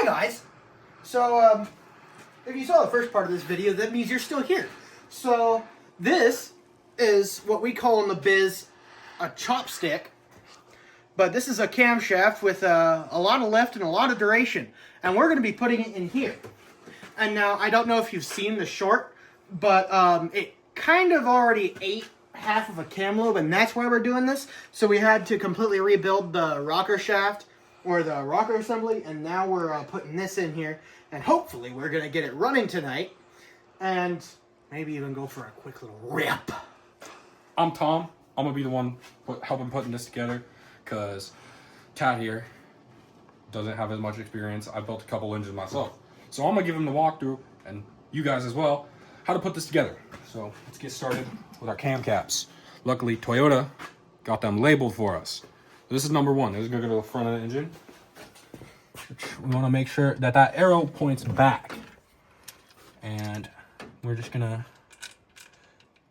guys. So, if you saw the first part of this video, that means you're still here. So, this is what we call in the biz a chopstick. But this is a camshaft with a lot of lift and a lot of duration. And we're going to be putting it in here. And now, I don't know if you've seen the short, but it kind of already ate half of a cam lobe, and that's why we're doing this. So we had to completely rebuild the rocker shaft, or the rocker assembly, and now we're putting this in here. And hopefully we're going to get it running tonight. And maybe even go for a quick little rip. I'm Tom. I'm going to be the one helping putting this together, because Tad here doesn't have as much experience. I built a couple engines myself. So I'm going to give him the walkthrough, and you guys as well, how to put this together. So let's get started with our cam caps. Luckily, Toyota got them labeled for us. This is number one. This is going to go to the front of the engine. We want to make sure that that arrow points back. And we're just going to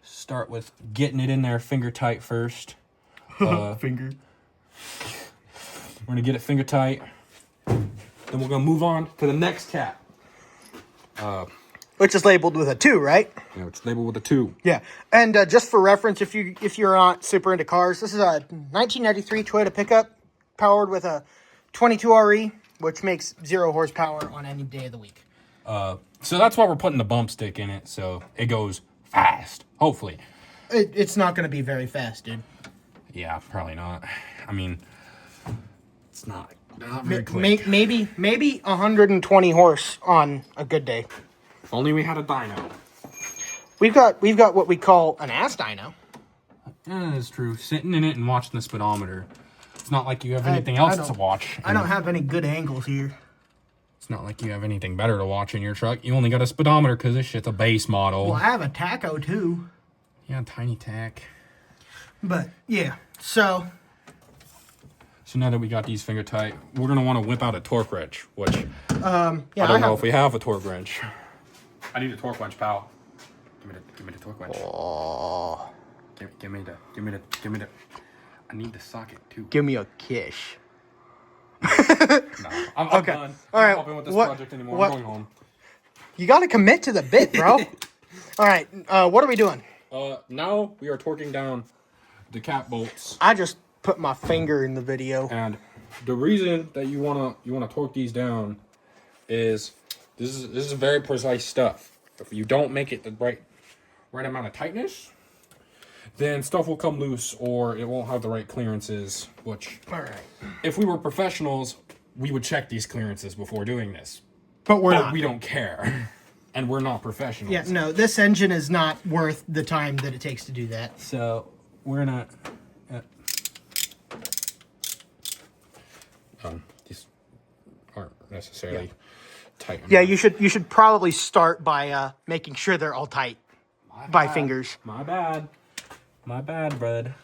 start with getting it in there finger tight first. Finger. We're going to get it finger tight. Then we're going to move on to the next cap. Which is labeled with a 2, right? Yeah, it's labeled with a 2. Yeah, and just for reference, if you're not super into cars, this is a 1993 Toyota pickup powered with a 22RE, which makes 0 horsepower on any day of the week. So that's why we're putting the bump stick in it, so it goes fast, hopefully. It's not going to be very fast, dude. Yeah, probably not. I mean, it's not very quick. Maybe 120 horse on a good day. If only we had a dyno. We've got what we call an ass dyno. Yeah, that's true. Sitting in it and watching the speedometer. It's not like you have anything else to watch. I don't have any good angles here. It's not like you have anything better to watch in your truck. You only got a speedometer because this shit's a base model. Well, I have a tacho too. Yeah, tiny tack. But yeah, so now that we got these finger tight, we're gonna want to whip out a torque wrench, which yeah, I don't know if we have a torque wrench. I need a torque wrench, pal. Give me the torque wrench. Oh. Give me the. I need the socket too. Give me a kiss. No, I'm Okay. done. All I'm right. not helping with this project anymore. I'm going home. You got to commit to the bit, bro. All right. What are we doing? Now we are torquing down the cap bolts. I just put my finger in the video. And the reason that you wanna torque these down is this is very precise stuff. If you don't make it the right amount of tightness, then stuff will come loose or it won't have the right clearances. Which, all right, if we were professionals, we would check these clearances before doing this. But we're not. We don't care, and we're not professionals. Yeah, no, this engine is not worth the time that it takes to do that. So we're gonna. These aren't necessarily tight. Yeah, you should probably start by making sure they're all tight by fingers. My bad, bud.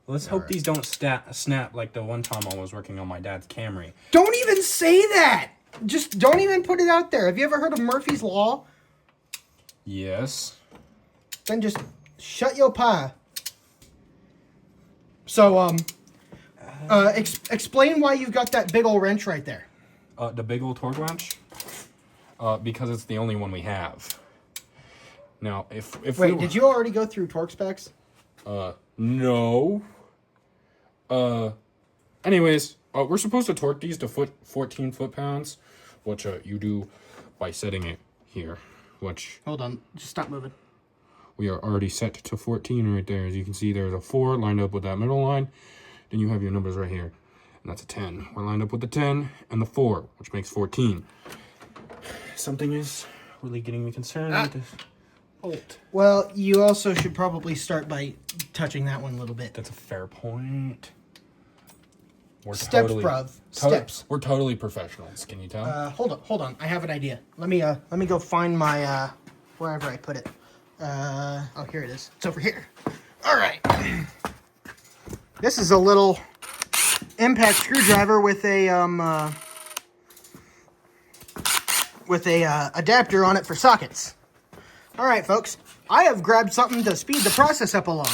Let's hope these don't snap like the one time I was working on my dad's Camry. Don't even say that. Just don't even put it out there. Have you ever heard of Murphy's Law? Yes. Then just shut your pie. So, explain why you've got that big old wrench right there. The big old torque wrench? Because it's the only one we have. Now, if Wait, did you already go through torque specs? No. Anyways, we're supposed to torque these to 14 foot-pounds, which you do by setting it here, which... Hold on, just stop moving. We are already set to 14 right there. As you can see, there's a 4 lined up with that middle line. Then you have your numbers right here, and that's a 10. We're lined up with the 10 and the 4, which makes 14. Something is really getting me concerned with this bolt. Well, you also should probably start by touching that one a little bit. That's a fair point. Steps, bruv. Steps. We're totally professionals. Can you tell? Hold on. I have an idea. Let me go find my wherever I put it. Oh, here it is. It's over here. All right. This is a little impact screwdriver with a adapter on it for sockets. All right, folks. I have grabbed something to speed the process up along.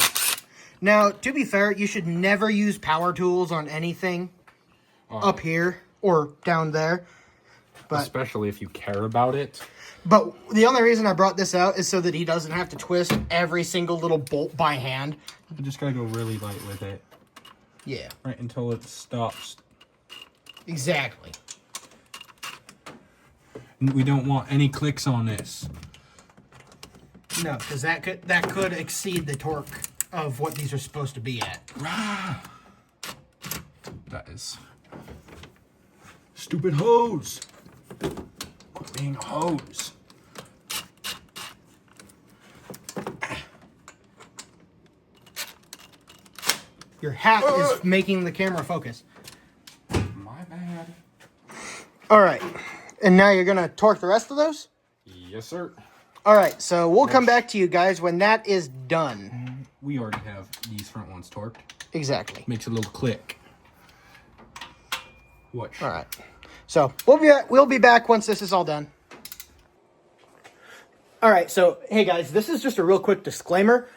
Now, to be fair, you should never use power tools on anything up here or down there. But, especially if you care about it. But the only reason I brought this out is so that he doesn't have to twist every single little bolt by hand. You just gotta go really light with it. Yeah. Right until it stops. Exactly. We don't want any clicks on this. No, because that could exceed the torque of what these are supposed to be at. That is stupid hose. Quit being a hose. Your hat is making the camera focus. My bad. All right. And now you're going to torque the rest of those? Yes, sir. All right. So we'll come back to you guys when that is done. We already have these front ones torqued. Exactly. Makes a little click. Watch. All right. So we'll be back once this is all done. All right. So, hey, guys, this is just a real quick disclaimer.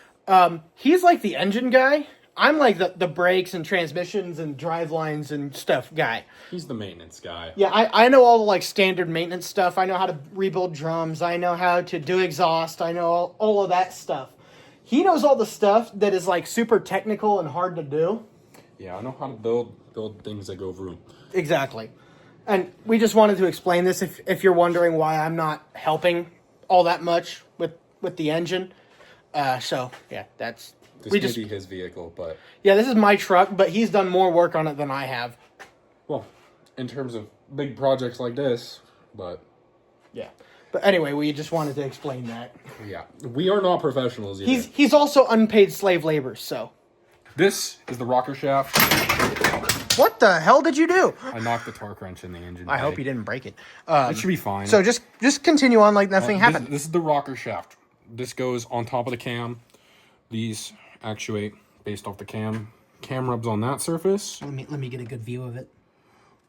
He's like the engine guy. I'm like the brakes and transmissions and drive lines and stuff guy. He's the maintenance guy. Yeah, I know all the like standard maintenance stuff. I know how to rebuild drums. I know how to do exhaust. I know all of that stuff. He knows all the stuff that is like super technical and hard to do. Yeah, I know how to build things that go vroom. Exactly. And we just wanted to explain this if you're wondering why I'm not helping all that much with the engine. So, yeah, that's... This may be his vehicle, but... Yeah, this is my truck, but he's done more work on it than I have. Well, in terms of big projects like this, but... Yeah. But anyway, we just wanted to explain that. Yeah. We are not professionals either. He's also unpaid slave labor, so... This is the rocker shaft. What the hell did you do? I knocked the torque wrench in the engine. I hope you didn't break it. It should be fine. So just continue on like nothing happened. This is the rocker shaft. This goes on top of the cam. These actuate based off the cam. Cam rubs on that surface. Let me get a good view of it.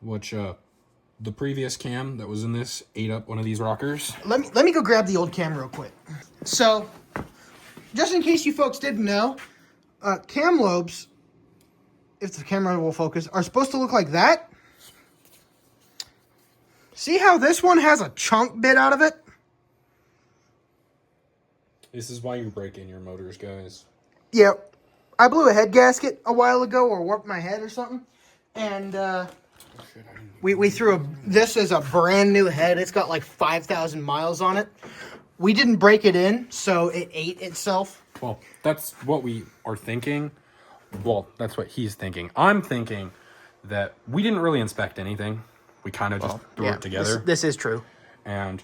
Which the previous cam that was in this ate up one of these rockers. Let me go grab the old cam real quick. So, just in case you folks didn't know, cam lobes, if the camera will focus, are supposed to look like that. See how this one has a chunk bit out of it? This is why you break in your motors, guys. Yeah, I blew a head gasket a while ago, or warped my head or something, and we threw this is a brand new head. It's got like 5,000 miles on it. We didn't break it in, so it ate itself. Well, that's what we are thinking. Well, that's what he's thinking. I'm thinking that we didn't really inspect anything. We kind of just threw it together. This is true. And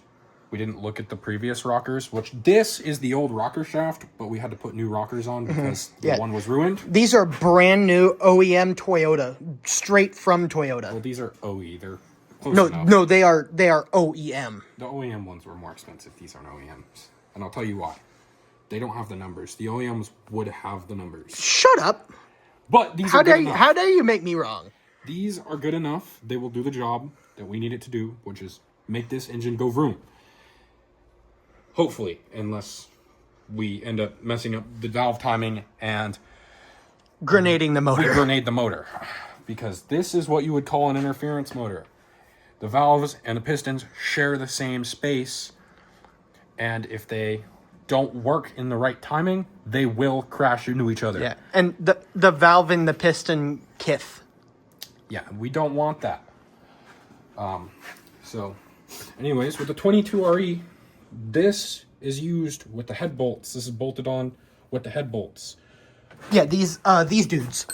we didn't look at the previous rockers, which this is the old rocker shaft, but we had to put new rockers on because the one was ruined. These are brand new OEM Toyota, straight from Toyota. Well, these are OE. They're close enough. No, they are OEM. The OEM ones were more expensive. These aren't OEMs. And I'll tell you why. They don't have the numbers. The OEMs would have the numbers. Shut up. But these are good enough. How dare you make me wrong? These are good enough. They will do the job that we need it to do, which is make this engine go vroom. Hopefully, unless we end up messing up the valve timing and grenading the motor. We grenade the motor. Because this is what you would call an interference motor. The valves and the pistons share the same space, and if they don't work in the right timing, they will crash into each other. Yeah, and the valve and the piston kith. Yeah, we don't want that. So, anyways, with the 22RE, this is used with the head bolts. This is bolted on with the head bolts. Yeah, these dudes.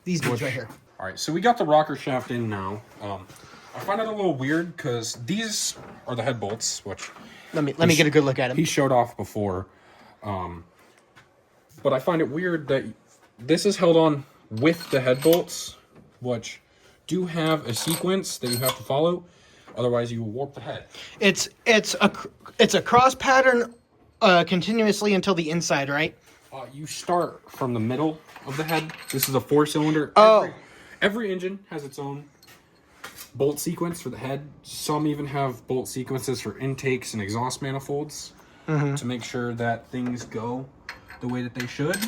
These dudes right here. All right, so we got the rocker shaft in now. I find it a little weird because these are the head bolts, which let me get a good look at him. He showed off before, but I find it weird that this is held on with the head bolts, which do have a sequence that you have to follow. Otherwise, you will warp the head. It's a cross pattern continuously until the inside, right? You start from the middle of the head. This is a 4-cylinder. Oh. Every engine has its own bolt sequence for the head. Some even have bolt sequences for intakes and exhaust manifolds to make sure that things go the way that they should,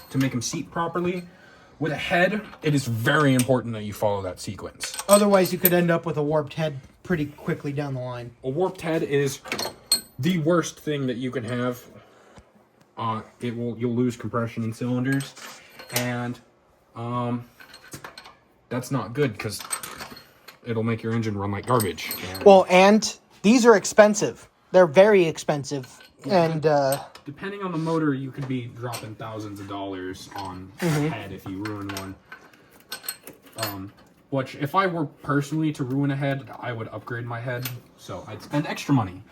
to make them seat properly. With a head, it is very important that you follow that sequence. Otherwise, you could end up with a warped head pretty quickly down the line. A warped head is the worst thing that you can have. You'll lose compression in cylinders, and that's not good because it'll make your engine run like garbage. Well, and these are expensive. They're very expensive, and depending on the motor, you could be dropping thousands of dollars on a head if you ruin one. Which, if I were personally to ruin a head, I would upgrade my head, so I'd spend extra money.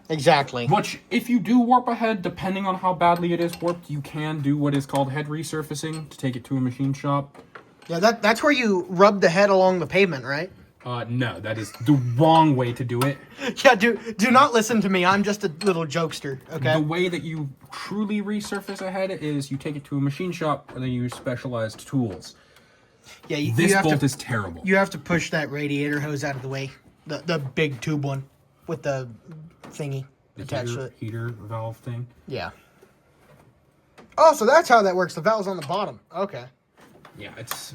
Exactly. Which, if you do warp a head, depending on how badly it is warped, you can do what is called head resurfacing to take it to a machine shop. Yeah, that's where you rub the head along the pavement, right? No, that is the wrong way to do it. Yeah, do not listen to me. I'm just a little jokester, okay? The way that you truly resurface a head is you take it to a machine shop and then you use specialized tools. Yeah, this bolt is terrible. You have to push that radiator hose out of the way. The big tube one with the thingy attached to it. Heater valve thing. Yeah. Oh, so that's how that works. The valve's on the bottom. Okay. Yeah, it's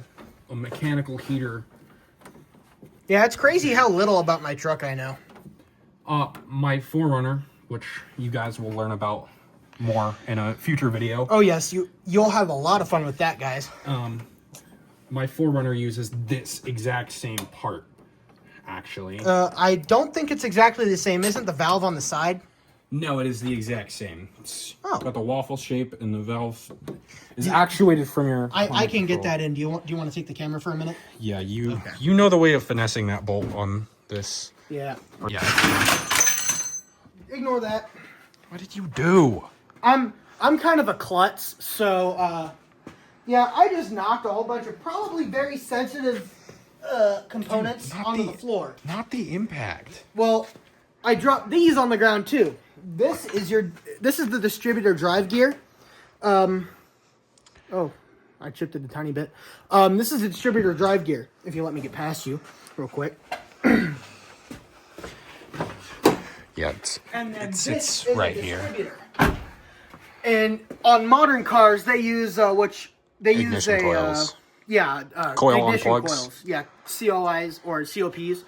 a mechanical heater. Yeah, it's crazy how little about my truck I know. My 4Runner, which you guys will learn about more in a future video. Oh yes, you'll have a lot of fun with that, guys. My 4Runner uses this exact same part, actually. I don't think it's exactly the same. Isn't the valve on the side? No, it is the exact same. It's got the waffle shape, and the valve is actuated from your... I can get that in. Do you want to take the camera for a minute? Yeah, you know the way of finessing that bolt on this. Yeah. Yeah. Ignore that. What did you do? I'm kind of a klutz, so yeah, I just knocked a whole bunch of probably very sensitive components onto the floor. Not the impact. Well, I dropped these on the ground too. This is the distributor drive gear. Oh, I chipped it a tiny bit. This is the distributor drive gear. If you let me get past you real quick. Yeah, it's right here. And on modern cars, they use Ignition coils. Coil on ignition plugs. coils. Yeah, COIs or COPs.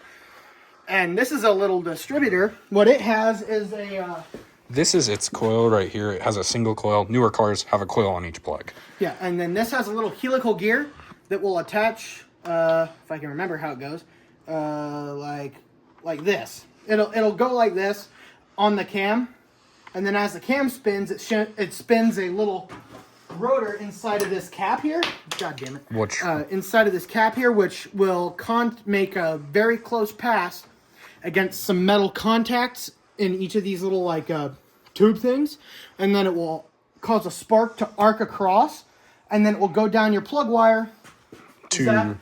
And this is a little distributor. What it has is a... This is its coil right here. It has a single coil. Newer cars have a coil on each plug. Yeah, and then this has a little helical gear that will attach, if I can remember how it goes, like this. It'll go like this on the cam, and then as the cam spins, it spins a little rotor inside of this cap here. God damn it! Inside of this cap here, which will make a very close pass against some metal contacts in each of these little tube things, and then it will cause a spark to arc across, and then it will go down your plug wire to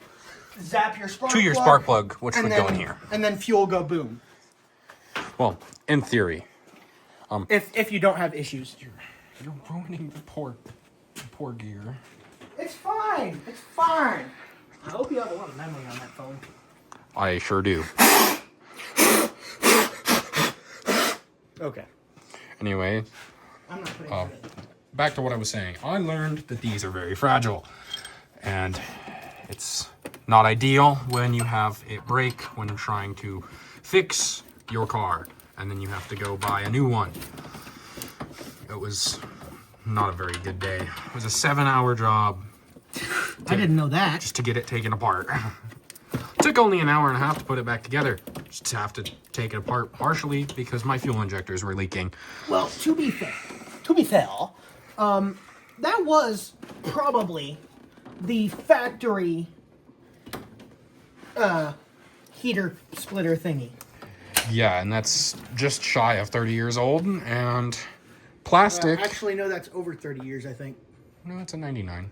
zap your spark plug, spark plug, which would go in here, and then fuel go boom. Well, in theory, if you don't have issues, you're ruining the poor gear. It's fine. It's fine. I hope you have a lot of memory on that phone. I sure do. Okay. Anyway, I'm not putting it in. Back to what I was saying. I learned that these are very fragile, and it's not ideal when you have it break when trying to fix your car, and then you have to go buy a new one. It was not a very good day. It was a 7-hour job. I didn't know that. Just to get it taken apart. It took only an hour and a half to put it back together. Just to have to take it apart partially because my fuel injectors were leaking. Well, to be fair, that was probably the factory heater splitter thingy. Yeah, and that's just shy of 30 years old, and plastic... Actually, no, that's over 30 years, I think. No, it's a 99.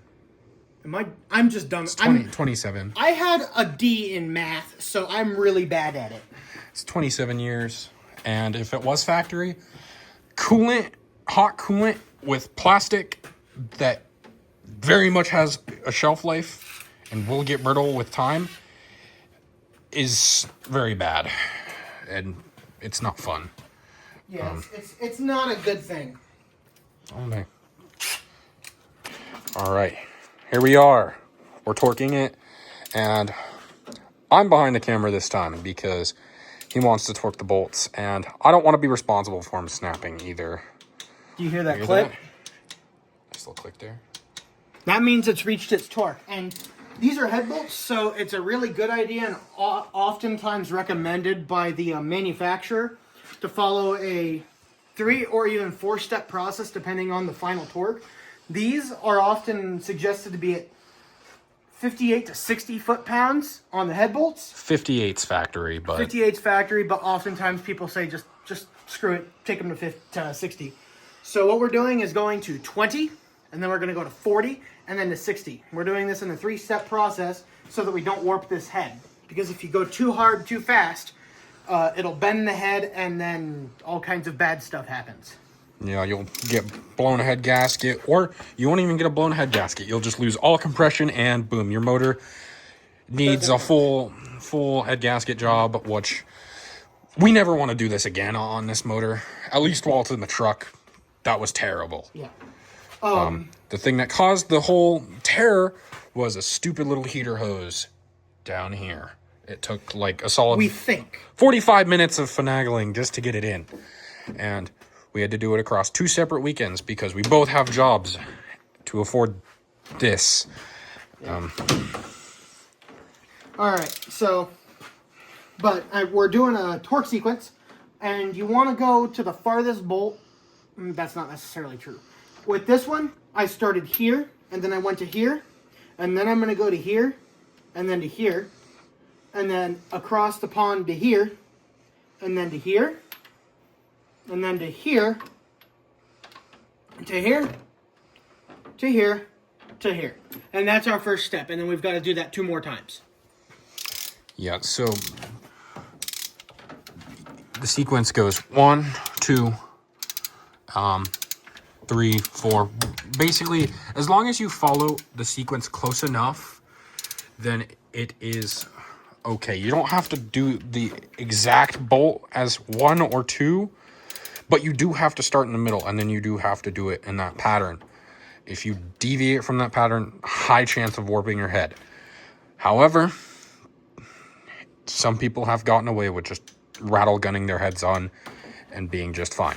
I'm just dumb. It's 27. I had a D in math, so I'm really bad at it. It's 27 years, and if it was factory, hot coolant with plastic that very much has a shelf life and will get brittle with time is very bad, and it's not fun. Yeah, it's not a good thing. Okay. All right, here we are. or torquing it. And I'm behind the camera this time because he wants to torque the bolts, and I don't want to be responsible for him snapping either. Do you hear that click? Just a little click there. That means it's reached its torque. And these are head bolts, so it's a really good idea and oftentimes recommended by the manufacturer to follow a 3 or even 4-step process depending on the final torque. These are often suggested to be at 58 to 60 foot-pounds on the head bolts. 58's factory, but 58's factory, but oftentimes people say just screw it, take them to 60. So what we're doing is going to 20, and then we're going to go to 40, and then to 60. We're doing this in a 3-step process so that we don't warp this head. Because if you go too hard, too fast, it'll bend the head, and then all kinds of bad stuff happens. yeah, you'll get blown head gasket, or you won't even get a blown head gasket. You'll just lose all compression, and boom, your motor needs a full head gasket job, which we never want to do this again on this motor. At least while it's in the truck, that was terrible. Yeah. The thing that caused the whole terror was a stupid little heater hose down here. It took like a solid 45 minutes of finagling just to get it in. And we had to do it across 2 separate weekends because we both have jobs to afford this. All right, so, but we're doing a torque sequence, and you want to go to the farthest bolt. That's not necessarily true. With this one, I started here, and then I went to here, and then I'm going to go to here, and then to here, and then across the pond to here, and then to here, and then to here, to here, to here, to here. And that's our first step, and then we've got to do that 2 more times. Yeah, so the sequence goes 1, 2, 3, 4. Basically, as long as you follow the sequence close enough, then it is okay. You don't have to do the exact bolt as 1 or 2, but you do have to start in the middle, and then you do have to do it in that pattern. If you deviate from that pattern, high chance of warping your head. However, some people have gotten away with just rattle gunning their heads on and being just fine.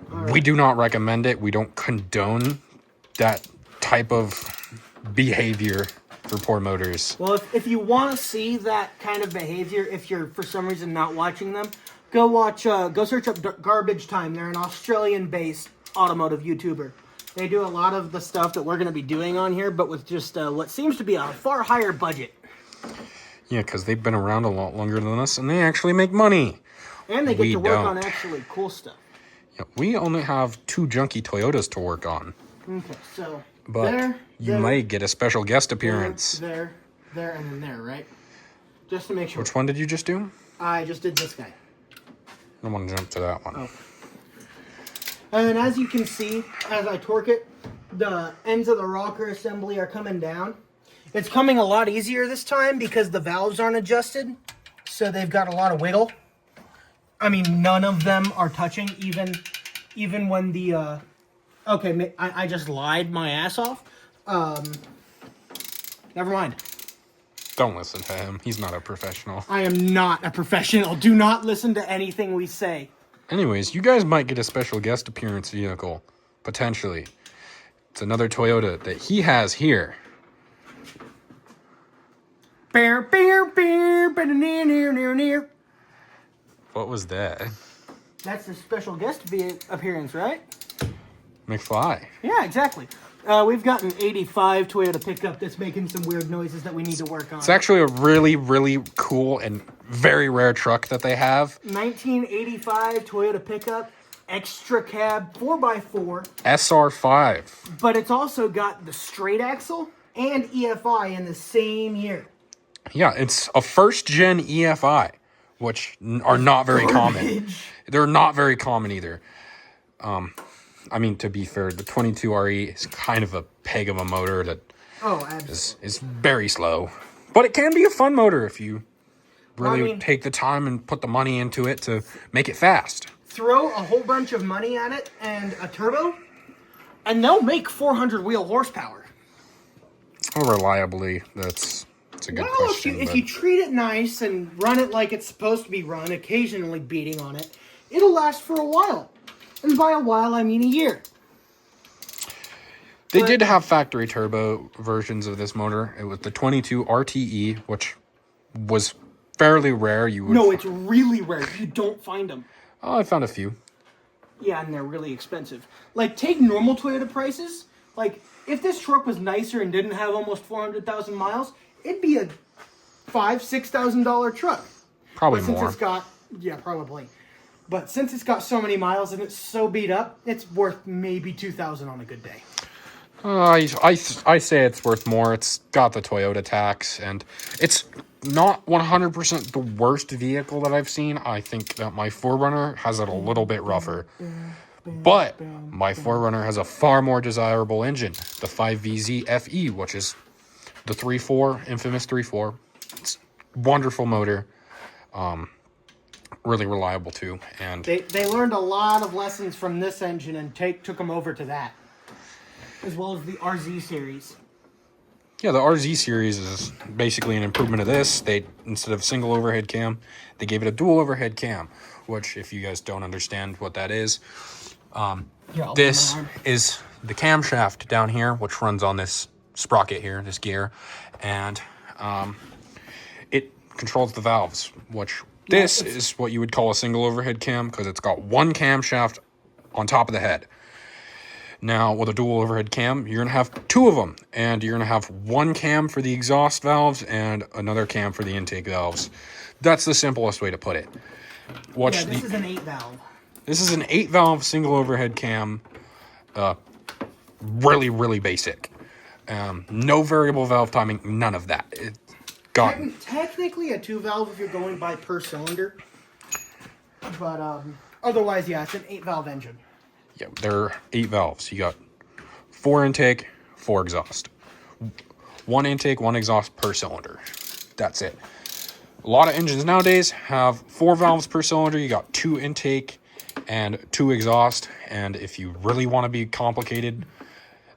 Right. We do not recommend it. We don't condone that type of behavior for poor motors. Well, if you want to see that kind of behavior, if you're for some reason not watching them, go search up Garbage Time. They're an Australian-based automotive YouTuber. They do a lot of the stuff that we're going to be doing on here, but with just what seems to be a far higher budget. Yeah, because they've been around a lot longer than us, and they actually make money. And they get to work on actually cool stuff. Yeah, we only have 2 junky Toyotas to work on. Okay, so but you might get a special guest appearance. There, and then there, right? Just to make sure. Which one did you just do? I just did this guy. I want to jump to that one. Oh. And then as you can see, as I torque it, the ends of the rocker assembly are coming down. It's coming a lot easier this time because the valves aren't adjusted, so they've got a lot of wiggle. I mean, none of them are touching, even when the, okay, I just lied my ass off. Never mind. Don't listen to him. He's not a professional. I am not a professional. Do not listen to anything we say. Anyways, you guys might get a special guest appearance vehicle, potentially. It's another Toyota that he has here. What was that? That's the special guest appearance, right? McFly. Yeah, exactly. We've got an 85 Toyota pickup that's making some weird noises that we need to work on. It's actually a really, really cool and very rare truck that they have. 1985 Toyota pickup, extra cab, 4x4. SR5. But it's also got the straight axle and EFI in the same year. Yeah, it's a first-gen EFI, which are not very common. They're not very common either. I mean, to be fair, the 22RE is kind of a peg of a motor that is very slow. But it can be a fun motor if you really take the time and put the money into it to make it fast. Throw a whole bunch of money at it and a turbo, and they'll make 400 wheel horsepower. Reliably, it's a good Well, question. if you treat it nice and run it like it's supposed to be run, occasionally beating on it, it'll last for a while. And by a while, I mean a year. They did have factory turbo versions of this motor. It was the 22 RTE, which was fairly rare. No, it's really rare. You don't find them. Oh, I found a few. Yeah, and they're really expensive. Like, take normal Toyota prices. Like, if this truck was nicer and didn't have almost 400,000 miles, it'd be a $5,000-$6,000 truck. Probably But since more. it's got, yeah, probably. But since it's got so many miles and it's so beat up, it's worth maybe $2,000 on a good day. I say it's worth more. It's got the Toyota tax, and it's not 100% the worst vehicle that I've seen. I think that my 4Runner has it a little bit rougher. But my 4Runner has a far more desirable engine, the 5VZ FE, which is the 3.4, infamous 3.4. It's a wonderful motor. Really reliable too. And They learned a lot of lessons from this engine and took them over to that. As well as the RZ series. yeah, the RZ series is basically an improvement of this. They, instead of single overhead cam, they gave it a dual overhead cam, which, if you guys don't understand what that is, this is the camshaft down here, which runs on this sprocket here, this gear, and it controls the valves, which this is what you would call a single overhead cam, because it's got one camshaft on top of the head. Now, with a dual overhead cam, you're going to have two of them, and you're going to have one cam for the exhaust valves and another cam for the intake valves. That's the simplest way to put it. This is an 8-valve. This is an 8-valve single overhead cam. Really, really basic. No variable valve timing, none of that. It got Technically a 2-valve if you're going by per cylinder. But otherwise, yeah, it's an 8-valve engine. Yeah, they're 8 valves. You got 4 intake, 4 exhaust. 1 intake, 1 exhaust per cylinder. That's it. A lot of engines nowadays have 4 valves per cylinder. You got 2 intake and 2 exhaust. And if you really want to be complicated,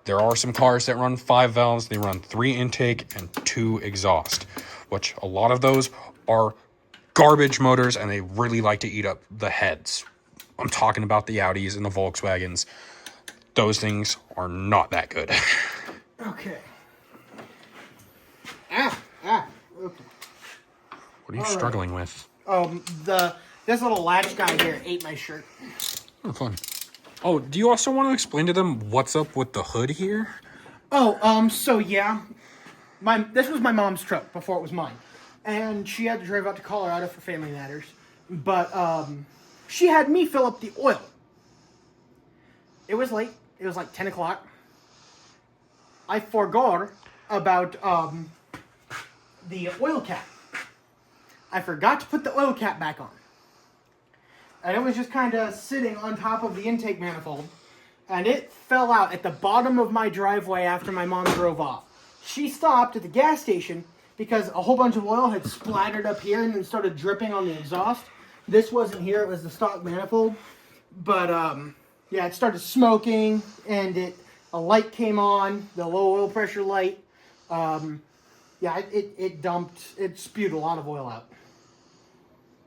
there are some cars that run 5 valves. They run 3 intake and 2 exhaust, which a lot of those are garbage motors, and they really like to eat up the heads. I'm talking about the Audis and the Volkswagens. Those things are not that good. Okay. Okay. What are you struggling with? This little latch guy here ate my shirt. Oh, fun. Oh, do you also want to explain to them what's up with the hood here? So yeah. This was my mom's truck before it was mine. And she had to drive out to Colorado for family matters. But, she had me fill up the oil. It was late. It was like 10 o'clock. I forgot about the oil cap. I forgot to put the oil cap back on. And it was just kind of sitting on top of the intake manifold. And it fell out at the bottom of my driveway after my mom drove off. She stopped at the gas station because a whole bunch of oil had splattered up here and then started dripping on the exhaust. This wasn't here, it was the stock manifold. But, yeah, it started smoking, and a light came on, the low oil pressure light. Yeah, it spewed a lot of oil out.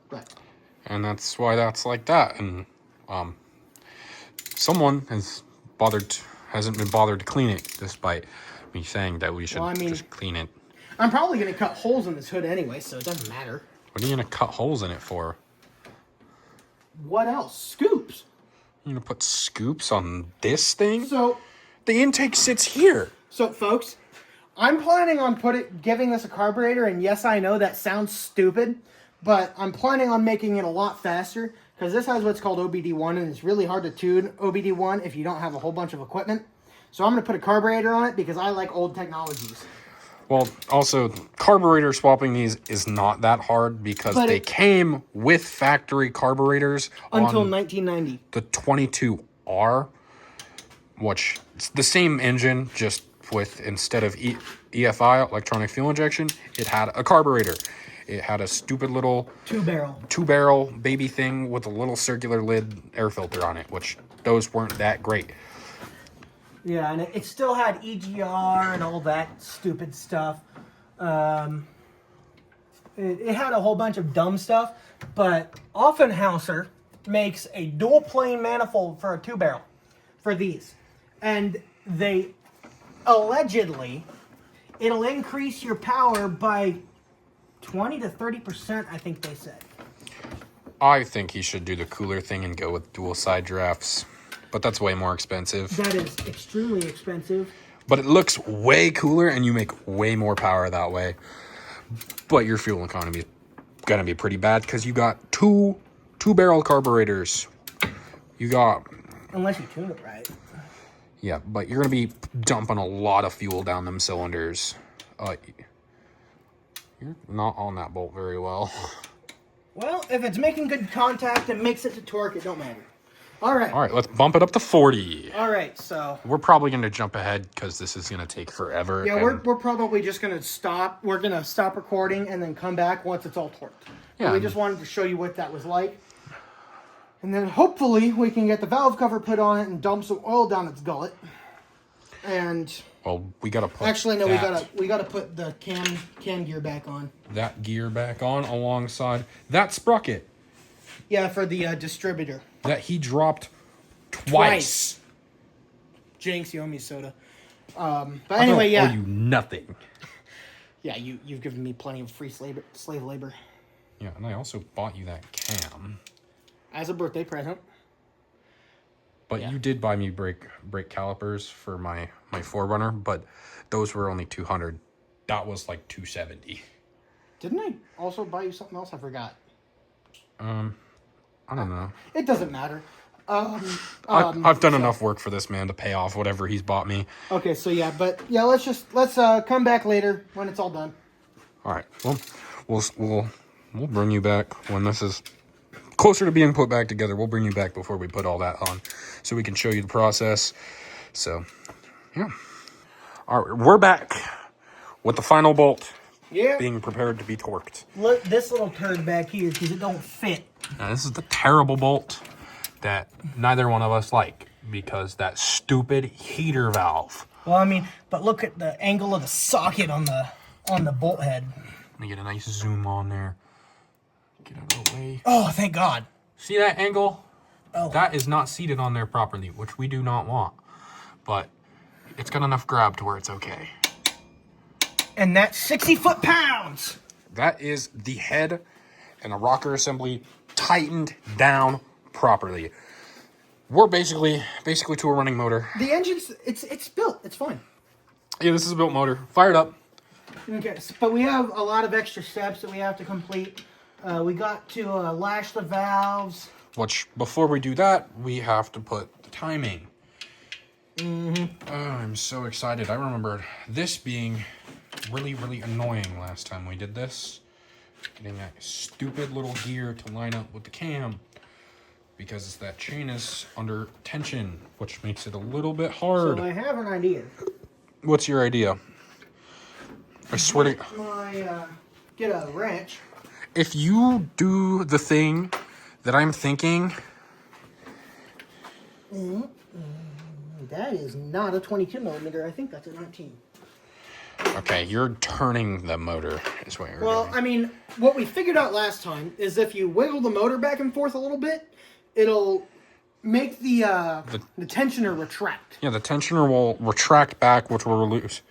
But. And that's why that's like that. And someone hasn't been bothered to clean it, despite me saying that we should just clean it. I'm probably going to cut holes in this hood anyway, so it doesn't matter. What are you going to cut holes in it for? What else? Scoops. You're going to put scoops on this thing? So, the intake sits here. So, folks, I'm planning on giving this a carburetor, and yes, I know that sounds stupid, but I'm planning on making it a lot faster, because this has what's called OBD1, and it's really hard to tune OBD1 if you don't have a whole bunch of equipment. So I'm going to put a carburetor on it, because I like old technologies. Well, also, carburetor swapping these is not that hard, because they came with factory carburetors until 1990. The 22R, which is the same engine, just with, instead of EFI, electronic fuel injection, it had a carburetor. It had a stupid little two-barrel baby thing with a little circular lid air filter on it, which those weren't that great. Yeah, and it still had EGR and all that stupid stuff. It had a whole bunch of dumb stuff, but Offenhauser makes a dual plane manifold for a 2-barrel for these. And they allegedly, it'll increase your power by 20 to 30%, I think they said. I think he should do the cooler thing and go with dual side drafts, but that's way more expensive. That is extremely expensive. But it looks way cooler and you make way more power that way. But your fuel economy is going to be pretty bad because you got two-barrel carburetors. You got... Unless you tune it right. Yeah, but you're going to be dumping a lot of fuel down them cylinders. You're not on that bolt very well. Well, if it's making good contact and makes it to torque, it don't matter. All right. All right, let's bump it up to 40. All right, so... We're probably going to jump ahead because this is going to take forever. Yeah, we're probably just going to stop. We're going to stop recording and then come back once it's all torqued. Yeah. So we just wanted to show you what that was like. And then hopefully we can get the valve cover put on it and dump some oil down its gullet. And... Well, we got to put Actually, no, we gotta put the cam gear back on. that gear back on alongside that sprocket Yeah, for the distributor. that he dropped twice. Jinx, you owe me soda. But anyway, yeah. I owe you nothing. Yeah, you've given me plenty of free slave labor. Yeah, and I also bought you that cam. As a birthday present. But Yeah. you did buy me brake calipers for my 4Runner, but those were only 200. That was like 270. Didn't I also buy you something else? I forgot. I don't know. It doesn't matter. I've done enough work for this man to pay off whatever he's bought me. Okay, so yeah, but yeah, let's come back later when it's all done. All right. Well, we'll bring you back when this is closer to being put back together. We'll bring you back before we put all that on, so we can show you the process. So, yeah. All right, we're back with the final bolt. Yeah. Being prepared to be torqued. Look, this little turd back here, because it don't fit. Now, this is the terrible bolt that neither one of us like, because that stupid heater valve. Well, I mean, but look at the angle of the socket on the bolt head. Let me get a nice zoom on there. Get out of the way. Oh, thank God. See that angle? Oh. That is not seated on there properly, which we do not want. But it's got enough grab to where it's okay. And that's 60 foot-pounds. That is the head and the rocker assembly tightened down properly. We're basically to a running motor. The engine's, it's built. It's fine. Yeah, this is a built motor. Fired up. Okay, but we have a lot of extra steps that we have to complete. We got to lash the valves. Which, before we do that, we have to put the timing. Oh, I'm so excited. I remember this being really, really annoying last time we did this. Getting that stupid little gear to line up with the cam. Because that chain is under tension, which makes it a little bit hard. So I have an idea. What's your idea? I swear to... Get a wrench. If you do the thing that I'm thinking... That is not a 22 millimeter. I think that's a 19. Okay, you're turning the motor is what you're Well, doing. I mean, what we figured out last time is if you wiggle the motor back and forth a little bit, it'll make the tensioner retract. Yeah, the tensioner will retract back, which will lose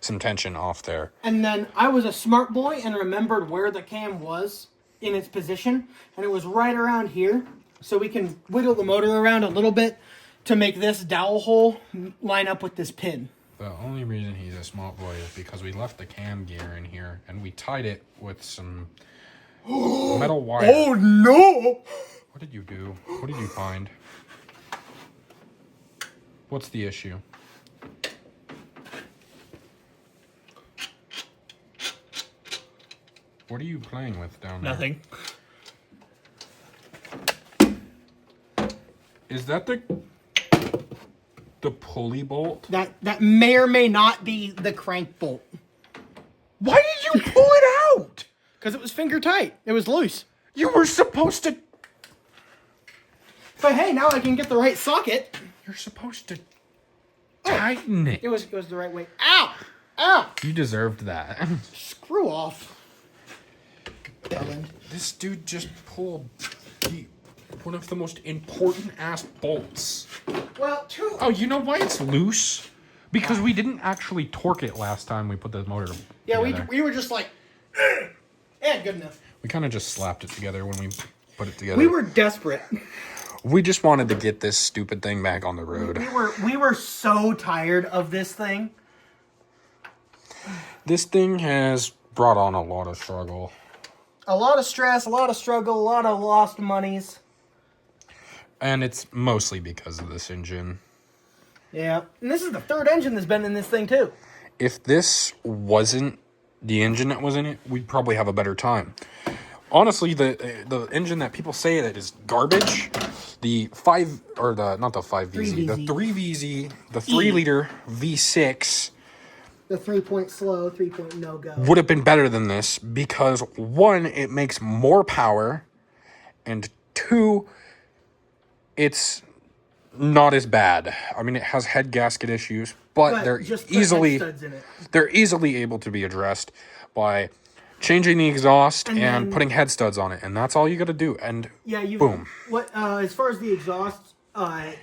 some tension off there. And then I was a smart boy and remembered where the cam was in its position, and it was right around here. So we can wiggle the motor around a little bit to make this dowel hole line up with this pin. The only reason he's a smart boy is because we left the cam gear in here and we tied it with some metal wire. Oh no! What did you do? What did you find? What's the issue? What are you playing with down there? Nothing. Is that the pulley bolt? That may or may not be the crank bolt. Why did you pull it out? Because it was finger tight. It was loose. You were supposed to... But hey, now I can get the right socket. You're supposed to tighten it. It was the right way. Ow! Ow! You deserved that. Screw off. Ellen. This dude just pulled one of the most important ass bolts. Well, Oh, you know why it's loose? Because we didn't actually torque it last time we put the motor together. we were just like, yeah, good enough. We kind of just slapped it together when we put it together. We were desperate. We just wanted to get this stupid thing back on the road. We were so tired of this thing. This thing has brought on a lot of struggle. A lot of stress, a lot of struggle, a lot of lost monies. And it's mostly because of this engine. Yeah, and this is the third engine that's been in this thing too. If this wasn't the engine that was in it, we'd probably have a better time. Honestly, the engine that people say that is garbage, the 3VZ, the 3-liter V6, the 3-point slow, 3-point no-go, would have been better than this because, one, it makes more power, and two, it's not as bad. I mean, it has head gasket issues, but they're easily able to be addressed by changing the exhaust and putting head studs on it, and that's all you got to do. And boom. What as far as the exhaust, I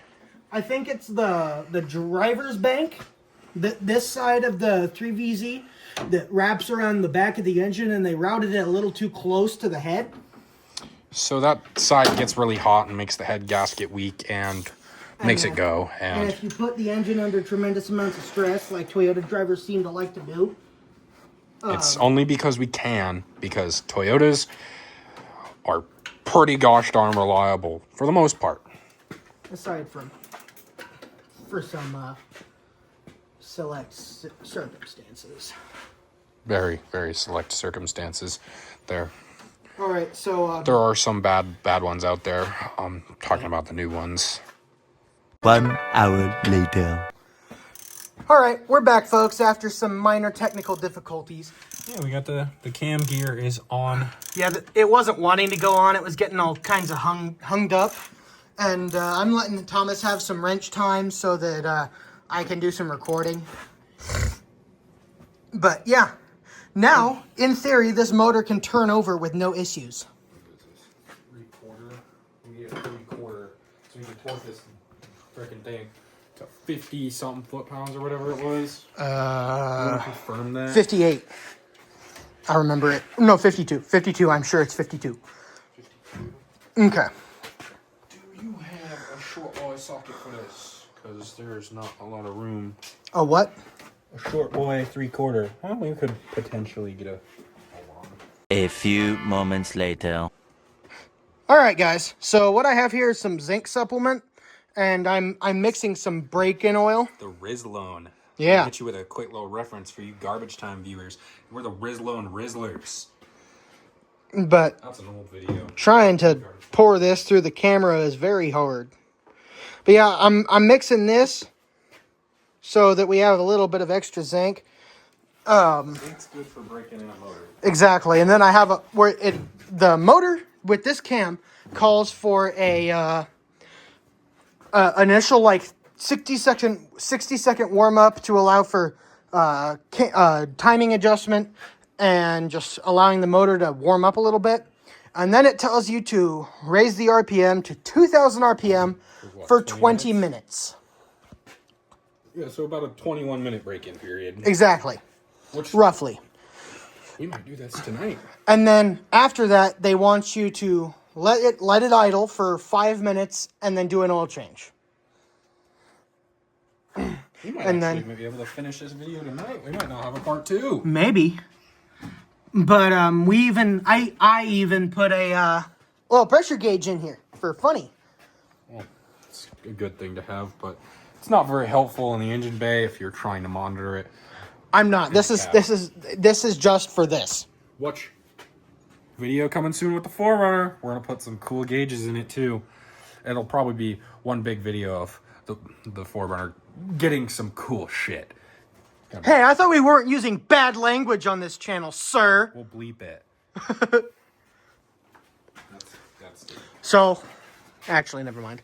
think it's the driver's bank, this side of the 3VZ that wraps around the back of the engine, and they routed it a little too close to the head. So that side gets really hot and makes the head gasket weak and makes it go. And if you put the engine under tremendous amounts of stress, like Toyota drivers seem to like to do, it's only because we can, because Toyotas are pretty gosh darn reliable for the most part. Aside from for some select circumstances. Very, very select circumstances there. All right, so there are some bad ones out there. I'm talking about the new ones. 1 hour later. All right, we're back, folks, after some minor technical difficulties. Yeah, we got the cam gear is on. Yeah, it wasn't wanting to go on. It was getting all kinds of hung up. And I'm letting Thomas have some wrench time so that I can do some recording. But, yeah. Now, in theory, this motor can turn over with no issues. Three-quarter. We get a three-quarter. So we can torque this freaking thing to 50-something foot-pounds or whatever it was. You want to confirm that? 58. I remember it. No, 52. 52, I'm sure it's 52. 52? Okay. Do you have a short wire socket for this? Because there's not a lot of room. A what? A short boy 3/4. Well, we could potentially get a... A few moments later. All right, guys. So what I have here is some zinc supplement, and I'm mixing some break-in oil. The Rizlone. Yeah. I'll hit you with a quick little reference for you garbage time viewers. We're the Rizlone Rizzlers. But that's an old video. Trying to pour this through the camera is very hard. But yeah, I'm mixing this so that we have a little bit of extra zinc. Zinc's good for breaking in a motor. Exactly, and then I have the motor with this cam calls for a initial like 60-second warm up to allow for timing adjustment and just allowing the motor to warm up a little bit. And then it tells you to raise the RPM to 2,000 RPM for 20 minutes. Yeah, so about a 21-minute break-in period. Exactly. Roughly. We might do this tonight. And then after that, they want you to let it idle for 5 minutes and then do an oil change. We might be able to finish this video tonight. We might not have a part 2. Maybe. But I even put a oil pressure gauge in here for funny. Well, it's a good thing to have, but it's not very helpful in the engine bay if you're trying to monitor it. I'm not. This is just for this. Watch video coming soon with the 4Runner. We're gonna put some cool gauges in it too. It'll probably be one big video of the 4Runner getting some cool shit. Hey, I thought we weren't using bad language on this channel, sir. We'll bleep it. that's So, actually, never mind.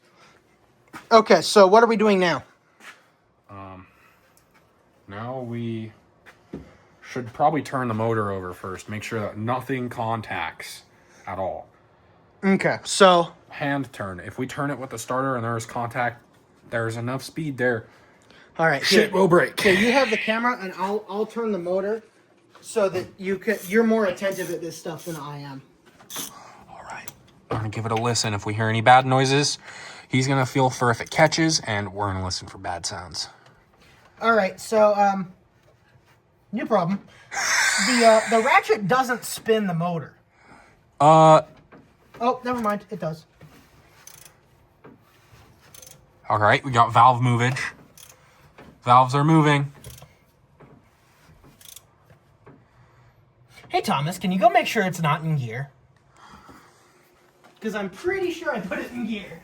Okay, so what are we doing now? Now we should probably turn the motor over first. Make sure that nothing contacts at all. Okay, so Hand turn. If we turn it with the starter and there's contact, there's enough speed there. all right, Shit will break. Okay, you have the camera, and I'll turn the motor so that you're more attentive at this stuff than I am. All right. We're going to give it a listen. If we hear any bad noises, he's going to feel for if it catches, and we're going to listen for bad sounds. All right, so no problem. The ratchet doesn't spin the motor. Oh, never mind. It does. All right, we got valve movage. Valves are moving. Hey, Thomas, can you go make sure it's not in gear? Because I'm pretty sure I put it in gear.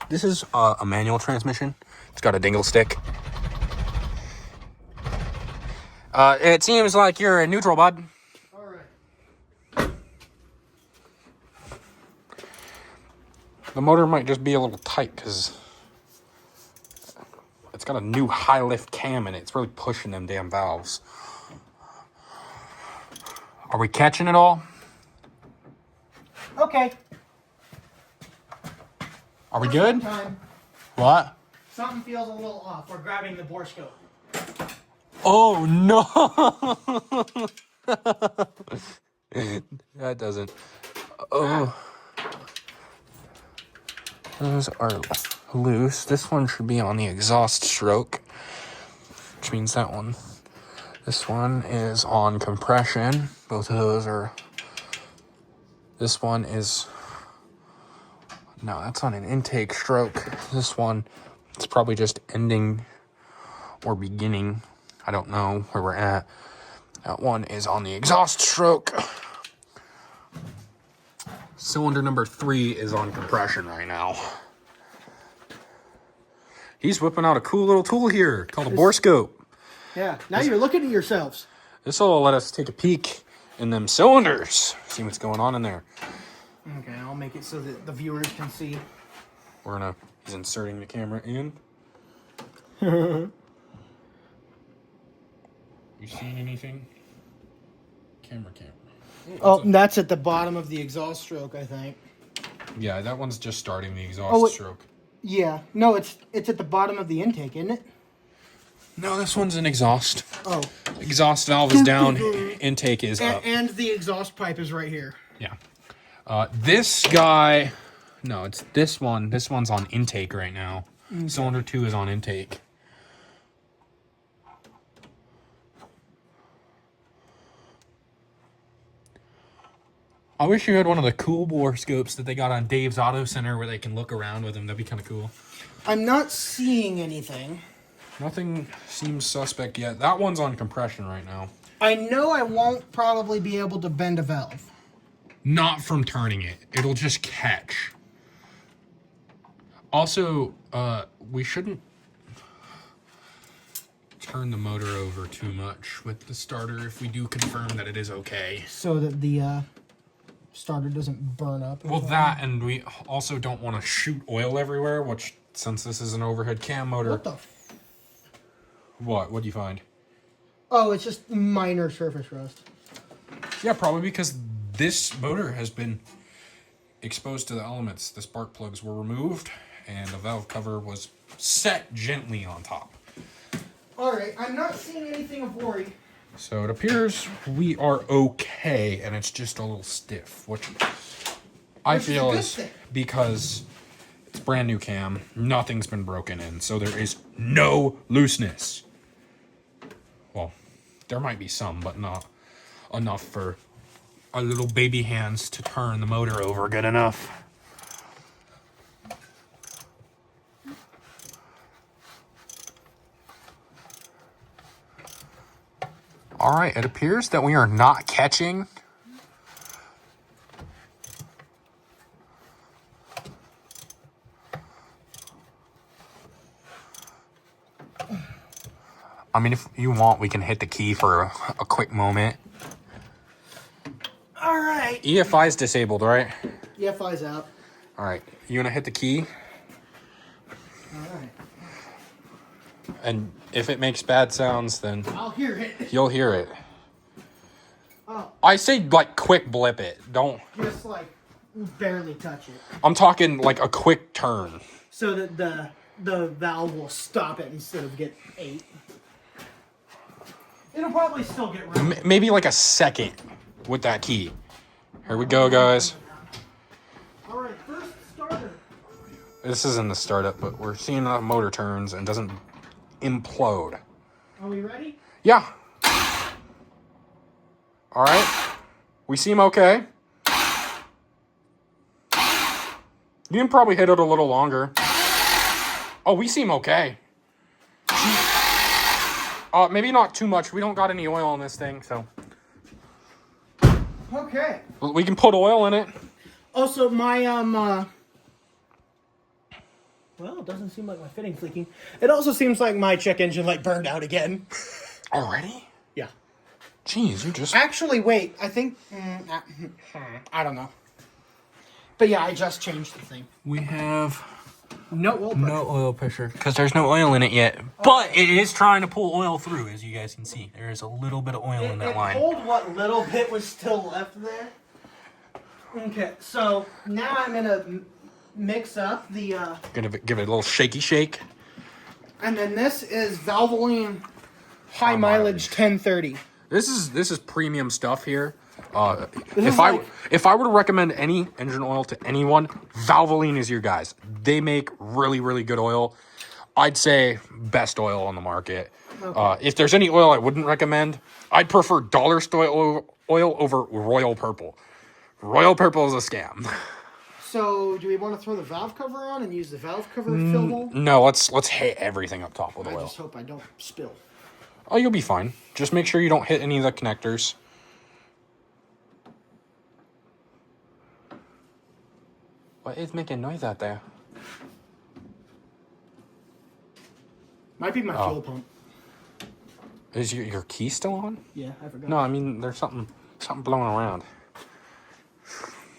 This is a manual transmission. It's got a dingle stick. It seems like you're in neutral, bud. All right. The motor might just be a little tight because it's got a new high lift cam in it. It's really pushing them damn valves. Are we catching it all? Okay. Are we good? Time. What? Something feels a little off. We're grabbing the bore scope. Oh no! That doesn't. Oh. Those are loose. This one should be on the exhaust stroke, which means that one. This one is on compression. Both of those are. This one is. No, that's on an intake stroke. This one, it's probably just ending or beginning. I don't know where we're at. That one is on the exhaust stroke. Cylinder number 3 is on compression right now. He's whipping out a cool little tool here called a bore scope. Yeah, now you're looking at yourselves. This will let us take a peek in them cylinders. See what's going on in there. Okay, I'll make it so that the viewers can see. He's inserting the camera in. You seen anything? Camera. Oh, that's at the bottom of the exhaust stroke, I think. Yeah, that one's just starting the exhaust stroke. Yeah, no, it's at the bottom of the intake, isn't it? No, this one's an exhaust. Oh. Exhaust valve is down, intake is up. And the exhaust pipe is right here. Yeah. This guy, no, it's this one. This one's on intake right now. Okay. Cylinder 2 is on intake. I wish you had one of the cool bore scopes that they got on Dave's Auto Center where they can look around with them. That'd be kind of cool. I'm not seeing anything. Nothing seems suspect yet. That one's on compression right now. I know I won't probably be able to bend a valve. Not from turning it. It'll just catch. Also, we shouldn't turn the motor over too much with the starter if we do confirm that it is okay. So that the starter doesn't burn up. Well, that, and we also don't want to shoot oil everywhere, which, since this is an overhead cam motor... What the... What'd you find? Oh, it's just minor surface rust. Yeah, probably because this motor has been exposed to the elements. The spark plugs were removed, and the valve cover was set gently on top. Alright, I'm not seeing anything of worry. So it appears we are okay, and it's just a little stiff, which I feel is because it's brand new cam, nothing's been broken in, so there is no looseness. Well, there might be some, but not enough for our little baby hands to turn the motor over good enough. All right, it appears that we are not catching. I mean, if you want, we can hit the key for a quick moment. All right. EFI's disabled, right? EFI's out. All right, you gonna hit the key? And if it makes bad sounds, then I'll hear it. you'll hear it. Oh, I say, like, quick blip it. Don't... just like barely touch it. I'm talking, like, a quick turn. So that the valve will stop it instead of get 8. It'll probably still get rid. Maybe, like, a second with that key. Here we go, guys. All right, first starter. This isn't the startup, but we're seeing the motor turns and doesn't implode. Are we ready? Yeah. All right. We seem okay. You can probably hit it a little longer. Oh, we seem okay. Maybe not too much. We don't got any oil in this thing, so. Okay. We can put oil in it. Also, my well, it doesn't seem like my fitting's leaking. It also seems like my check engine light burned out again. Already? Yeah. Jeez, you just... Actually, wait. I think... I don't know. But yeah, I just changed the thing. We have No oil pressure. no oil pressure. Because there's no oil in it yet. But it is trying to pull oil through, as you guys can see. There is a little bit of oil in that line. It pulled what little bit was still left there. Okay, so now I'm going to mix up the... Gonna give it a little shaky shake. And then this is Valvoline High Mileage 1030. This is premium stuff here. This If I were to recommend any engine oil to anyone, Valvoline is your guys. They make really, really good oil. I'd say best oil on the market. Okay. If there's any oil I wouldn't recommend, I'd prefer dollar store oil over Royal Purple. Royal Purple is a scam. So, do we want to throw the valve cover on and use the valve cover fill hole? No, let's hit everything up top with I oil. just hope I don't spill. Oh, you'll be fine. Just make sure you don't hit any of the connectors. What is making noise out there? Might be my fuel pump. Is your key still on? Yeah, I forgot. No, I mean there's something blowing around.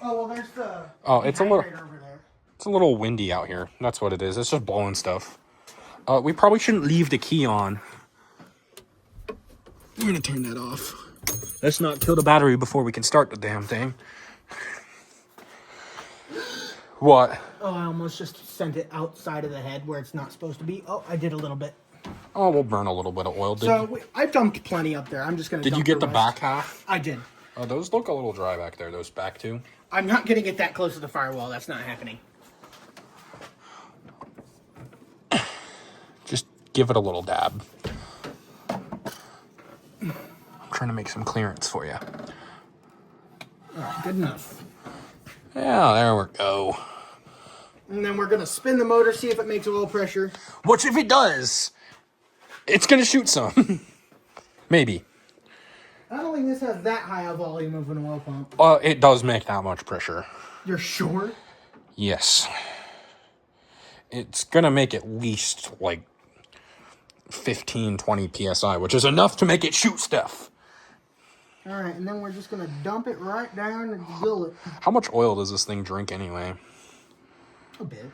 Oh, well, there's the... Oh, it's a little... over there. It's a little windy out here. That's what it is. It's just blowing stuff. We probably shouldn't leave the key on. We're gonna turn that off. Let's not kill the battery before we can start the damn thing. What? Oh, I almost just sent it outside of the head where it's not supposed to be. Oh, I did a little bit. Oh, we'll burn a little bit of oil. I dumped plenty up there. I'm just gonna. Did you get the back half? I did. Oh, those look a little dry back there. Those back two. I'm not getting it that close to the firewall. That's not happening. Just give it a little dab. I'm trying to make some clearance for you. All right, good enough. Yeah, there we go. And then we're gonna spin the motor, see if it makes oil pressure. What if it does? It's gonna shoot some. Maybe. I don't think this has that high a volume of an oil pump. It does make that much pressure. You're sure? Yes. It's gonna make at least like 15, 20 PSI, which is enough to make it shoot stuff. All right, and then we're just gonna dump it right down and fill it. How much oil does this thing drink anyway? A bit.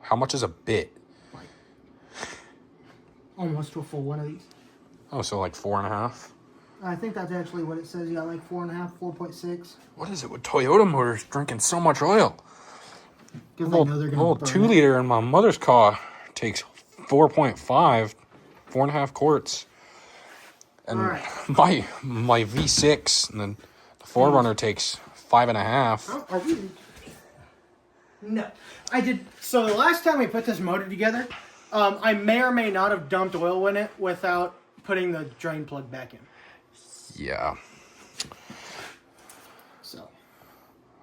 How much is a bit? Like almost to a full one of these. Oh, so like 4.5? I think that's actually what it says. You got like 4.5, 4.6. What is it with Toyota motors drinking so much oil? Because they know they're gonna burn 2 liter in my mother's car takes 4.5, 4.5 quarts. And right. my V6 and then the 4Runner takes 5.5. Oh, are we? No. I did. So the last time we put this motor together, I may or may not have dumped oil in it without putting the drain plug back in. Yeah. So.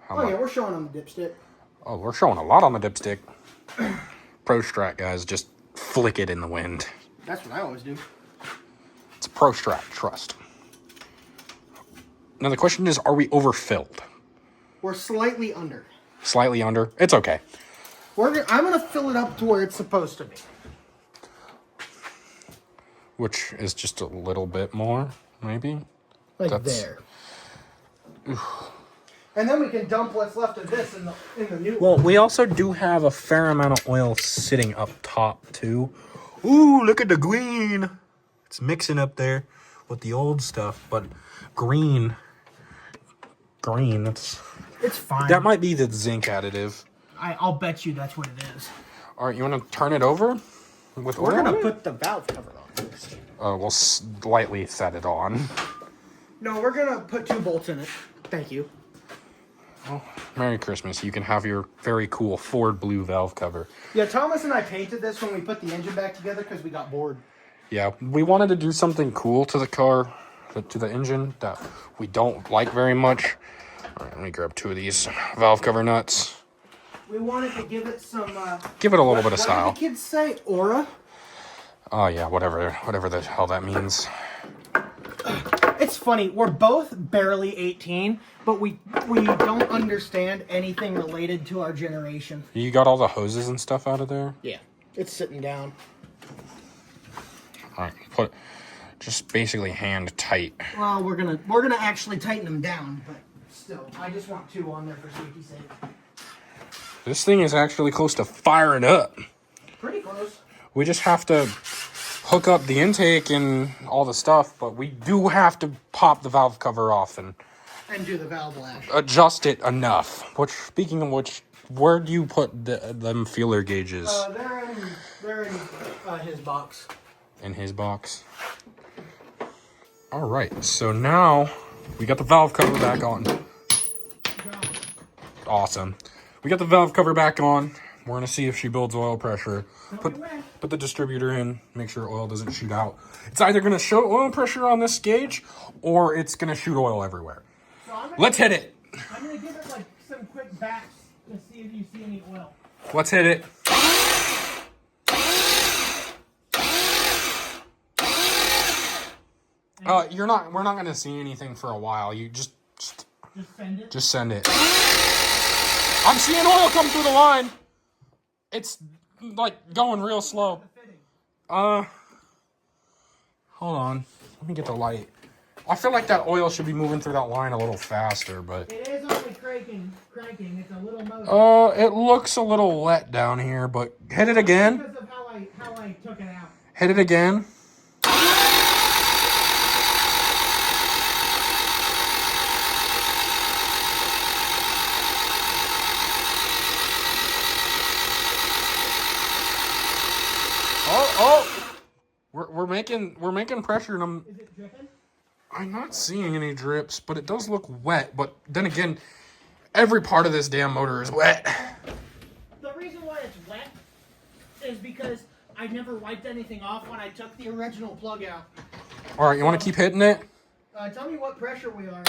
How Yeah, we're showing on the dipstick. Oh, we're showing a lot on the dipstick. Pro Strat, guys, just flick it in the wind. That's what I always do. It's a Pro Strat, trust. Now the question is, are we overfilled? We're slightly under. Slightly under? It's okay. I'm going to fill it up to where it's supposed to be. Which is just a little bit more, maybe? Like there. And then we can dump what's left of this in the new Well, we also do have a fair amount of oil sitting up top, too. Ooh, look at the green. It's mixing up there with the old stuff, but green. That's... It's fine. That might be the zinc additive. I'll bet you that's what it is. All right, you want to turn it over with oil? We're going to put the valve cover on first. We'll slightly set it on. No, we're going to put 2 bolts in it. Thank you. Oh, Merry Christmas. You can have your very cool Ford blue valve cover. Yeah, Thomas and I painted this when we put the engine back together because we got bored. Yeah, we wanted to do something cool to the car, to the engine, that we don't like very much. All right, let me grab 2 of these valve cover nuts. We wanted to give it some... Give it a little bit of style. What did the kids say? Aura? Oh, yeah, whatever the hell that means. It's funny, we're both barely 18, but we don't understand anything related to our generation. You got all the hoses and stuff out of there? Yeah, it's sitting down. All right, just basically hand tight. Well, we're gonna actually tighten them down, but still, I just want 2 on there for safety's sake. This thing is actually close to firing up. Pretty close. We just have to hook up the intake and all the stuff, but we do have to pop the valve cover off and do the valve lash. Adjust it enough. Which, speaking of which, where do you put them feeler gauges? They're in his box. In his box. All right, so now we got the valve cover back on. Awesome. We got the valve cover back on. We're gonna see if she builds oil pressure. Put the distributor in, make sure oil doesn't shoot out. It's either gonna show oil pressure on this gauge, or it's gonna shoot oil everywhere. So Let's hit it. I'm gonna give it like some quick backs to see if you see any oil. Let's hit it. We're not gonna see anything for a while. You just send it. Just send it. I'm seeing oil come through the line. It's like going real slow. Hold on. Let me get the light. I feel like that oil should be moving through that line a little faster, but it is only cranking. It's a little motor. It looks a little wet down here, but hit it again. Because of how I took it out. Hit it again. We're making pressure, and I'm. Is it dripping? I'm not seeing any drips, but it does look wet. But then again, every part of this damn motor is wet. The reason why it's wet is because I never wiped anything off when I took the original plug out. All right, you want to keep hitting it? Tell me what pressure we are.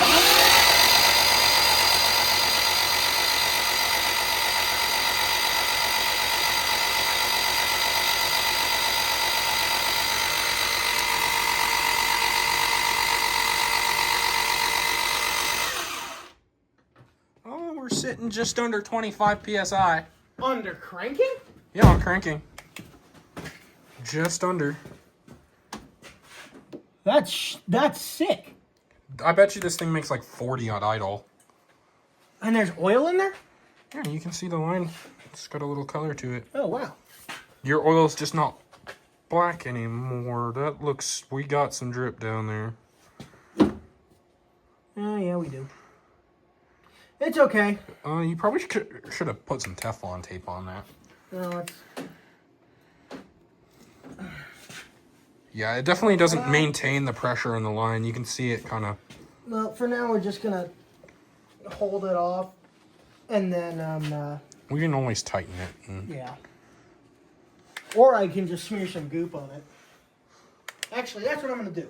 We're sitting just under 25 psi. Under cranking? Yeah, I'm cranking. Just under. That's sick. I bet you this thing makes like 40 on idle. And there's oil in there? Yeah, you can see the line. It's got a little color to it. Oh, wow. Your oil's just not black anymore. That looks... We got some drip down there. Oh, yeah, we do. It's okay. You probably should have put some Teflon tape on that. No, it's... Yeah, it definitely doesn't maintain the pressure in the line. You can see it kind of... Well, for now, we're just going to hold it off. And then, We can always tighten it. Yeah. Or I can just smear some goop on it. Actually, that's what I'm going to do.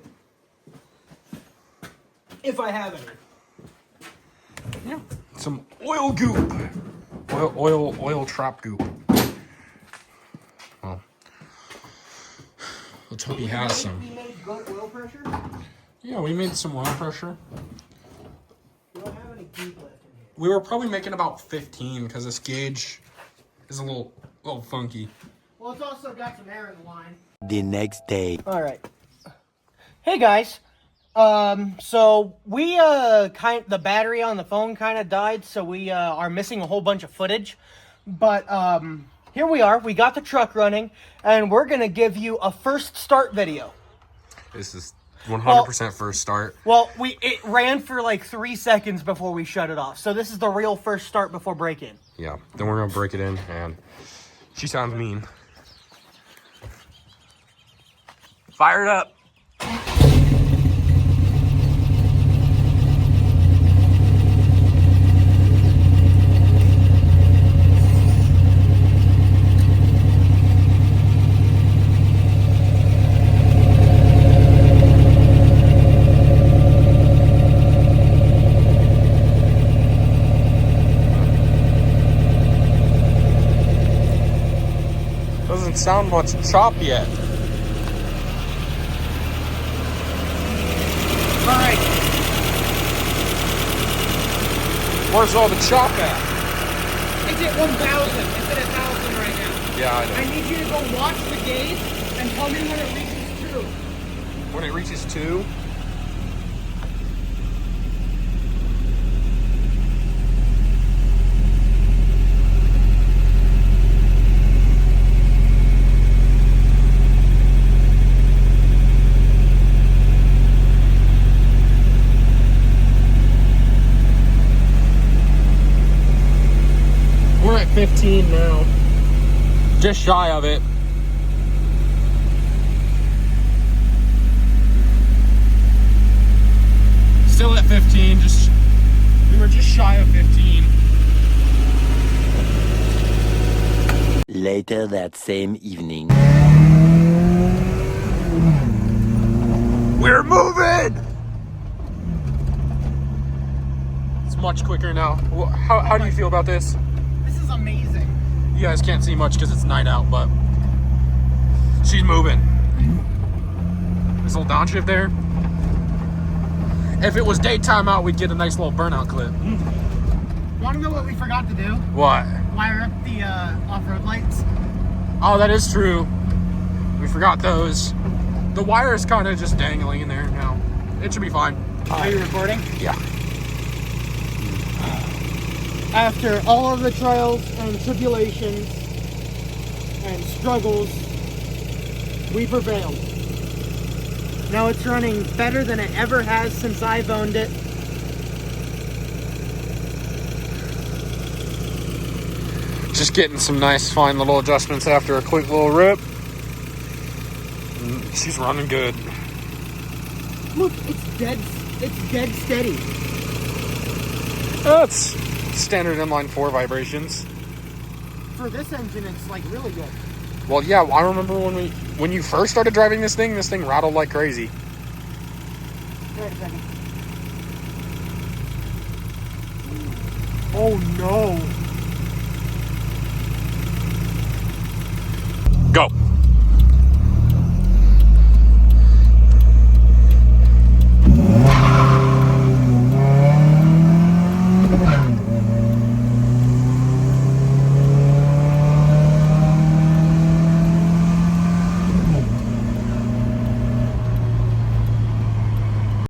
If I have any. Yeah. Some oil goop. Oil trap goop. Well, let's hope he has some. We made good oil pressure? Yeah, we made some oil pressure. We don't have any goop left in here. We were probably making about 15 because this gauge is a little funky. Well, it's also got some air in the line. The next day. All right. Hey guys. So we the battery on the phone kind of died, so we are missing a whole bunch of footage. But here we are. We got the truck running, and we're going to give you a first start video. This is 100% first start. Well, it ran for like 3 seconds before we shut it off. So this is the real first start before break-in. Yeah, then we're going to break it in, and she sounds mean. Fire it up. Doesn't sound much chop yet. All right. Where's all the chop at? It's at 1,000. It's at 1,000 right now. Yeah, I know. I need you to go watch the gauge and tell me when it reaches 2. When it reaches 2? We're at 15 now. Just shy of it. Still at 15, we were just shy of 15. Later that same evening. We're moving! It's much quicker now. How do you feel about this? This is amazing. You guys can't see much because it's night out, but she's moving. This little downshift there. If it was daytime out, we'd get a nice little burnout clip. Want to know what we forgot to do? What? Wire up the off-road lights. Oh, that is true. We forgot those. The wire is kind of just dangling in there now. It should be fine. Are you recording? Yeah. After all of the trials and tribulations and struggles, we prevailed. Now it's running better than it ever has since I've owned it. Just getting some nice fine little adjustments after a quick little rip. She's running good. Look, it's dead steady. That's standard inline 4 vibrations. For this engine, it's like really good. Well, yeah, I remember when you first started driving this thing rattled like crazy. Wait a second. Oh no.